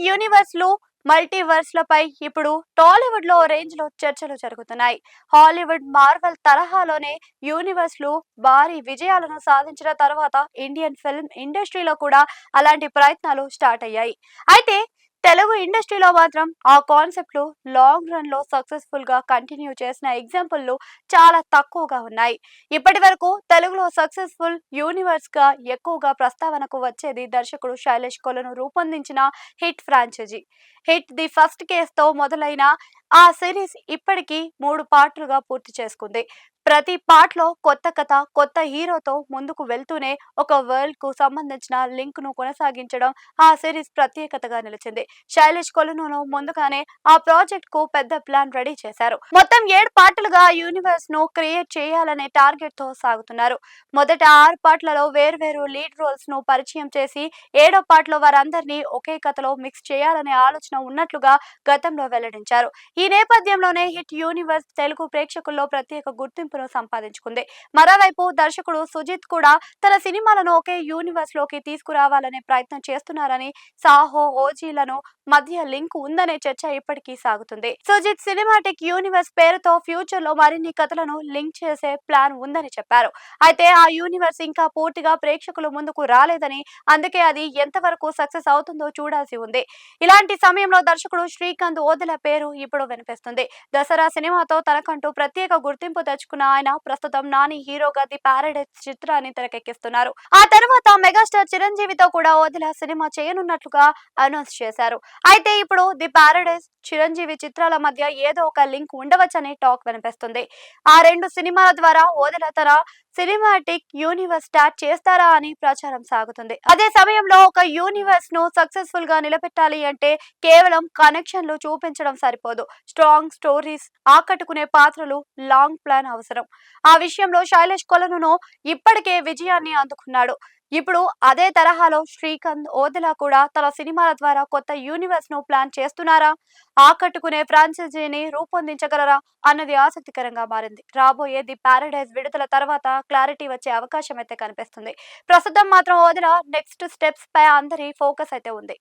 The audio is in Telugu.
యూనివర్స్ లు మల్టీవర్స్ లపై ఇప్పుడు టాలీవుడ్ లో రేంజ్ లో చర్చలు జరుగుతున్నాయి. హాలీవుడ్ మార్వెల్ తరహాలోనే యూనివర్స్ లు భారీ విజయాలను సాధించిన తర్వాత ఇండియన్ ఫిల్మ్ ఇండస్ట్రీలో కూడా అలాంటి ప్రయత్నాలు స్టార్ట్ అయ్యాయి. అయితే తెలుగు ఇండస్ట్రీలో మాత్రం ఆ కాన్సెప్ట్లు లాంగ్ రన్ లో సక్సెస్ఫుల్ గా కంటిన్యూ చేసిన ఎగ్జాంపుల్లు చాలా తక్కువగా ఉన్నాయి. ఇప్పటి వరకు తెలుగులో సక్సెస్ఫుల్ యూనివర్స్ గా ఎక్కువగా ప్రస్తావనకు వచ్చేది దర్శకుడు శైలేష్ కొలను రూపొందించిన hit franchise. Hit the first case తో మొదలైన ఆ సిరీస్ ఇప్పటికీ 3 పార్టులుగా పూర్తి చేసుకుంది. ప్రతి పార్ట్ లో కొత్త కథ, కొత్త హీరోతో ముందుకు వెళ్తూనే ఒక వరల్డ్ కు సంబంధించిన లింక్ ను కొనసాగించడం ఆ సిరీస్ ప్రత్యేకతగా నిలిచింది. శైలేష్ కొలను ముందుగానే ఆ ప్రాజెక్ట్ కు పెద్ద ప్లాన్ రెడీ చేశారు. మొత్తం 7 పార్టులుగా యూనివర్స్ ను క్రియేట్ చేయాలనే టార్గెట్ తో సాగుతున్నారు. మొదట 6 పార్ట్లలో వేర్వేరు లీడ్ రోల్స్ ను పరిచయం చేసి 7వ పార్ట్ లో వారందరినీ ఒకే కథలో మిక్స్ చేయాలనే ఆలోచన ఉన్నట్లుగా గతంలో వెల్లడించారు. ఈ నేపథ్యంలోనే హిట్ యూనివర్స్ తెలుగు ప్రేక్షకుల్లో ప్రత్యేక గుర్తింపును సంపాదించుకుంది. మరోవైపు దర్శకుడు సుజిత్ కూడా తన సినిమాలను ఒకే యూనివర్స్ లోకి తీసుకురావాలనే ప్రయత్నం చేస్తున్నారని, సాహో, ఓజీలను మధ్య లింక్ ఉందనే చర్చ ఇప్పటికీ సాగుతుంది. సుజిత్ సినిమాటిక్ యూనివర్స్ పేరుతో ఫ్యూచర్ లో మరిన్ని కథలను లింక్ చేసే ప్లాన్ ఉందని చెప్పారు. అయితే ఆ యూనివర్స్ ఇంకా పూర్తిగా ప్రేక్షకుల ముందుకు రాలేదని, అందుకే అది ఎంతవరకు సక్సెస్ అవుతుందో చూడాల్సి ఉంది. ఇలాంటి సమయంలో దర్శకుడు శ్రీకాంత్ ఓదెల పేరు ఇప్పుడు వినిపిస్తుంది. దసరా సినిమాతో తనకంటూ ప్రత్యేక గుర్తింపు తెచ్చుకున్న ఆయన ప్రస్తుతం నాని హీరోగా ది పారడైజ్ చిత్రాన్ని తెరకెక్కిస్తున్నారు. ఆ తర్వాత మెగాస్టార్ చిరంజీవితో కూడా ఓదెల సినిమా చేయనున్నట్లుగా అనౌన్స్ చేశారు. అయితే ఇప్పుడు ది పారడైజ్, చిరంజీవి చిత్రాల మధ్య ఏదో ఒక లింక్ ఉండవచ్చని టాక్ వినిపిస్తుంది. ఆ 2 సినిమాల ద్వారా ఓదెల తన సినిమాటిక్ యూనివర్స్ స్టార్ట్ చేస్తారా అని ప్రచారం సాగుతుంది. అదే సమయంలో ఒక యూనివర్స్ ను సక్సెస్ఫుల్ గా నిలబెట్టాలి అంటే కేవలం కనెక్షన్లు చూపించడం సరిపోదు. స్ట్రాంగ్ స్టోరీస్, ఆకట్టుకునే పాత్రలు, లాంగ్ ప్లాన్ అవసరం. ఆ విషయంలో శైలేష్ కొలను ఇప్పటికే విజయాన్ని అందుకున్నాడు. ఇప్పుడు అదే తరహాలో శ్రీకాంత్ ఓదెల కూడా తన సినిమాల ద్వారా కొత్త యూనివర్స్ ను ప్లాన్ చేస్తున్నారా? ఆకట్టుకునే ఫ్రాంచైజీని రూపొందించగలరా అన్నది ఆసక్తికరంగా మారింది. రాబోయే ది పారడైజ్ విడుదల తర్వాత క్లారిటీ వచ్చే అవకాశం అయితే కనిపిస్తుంది. ప్రస్తుతం మాత్రం ఓదెల నెక్స్ట్ స్టెప్స్ పై అందరి ఫోకస్ అయితే ఉంది.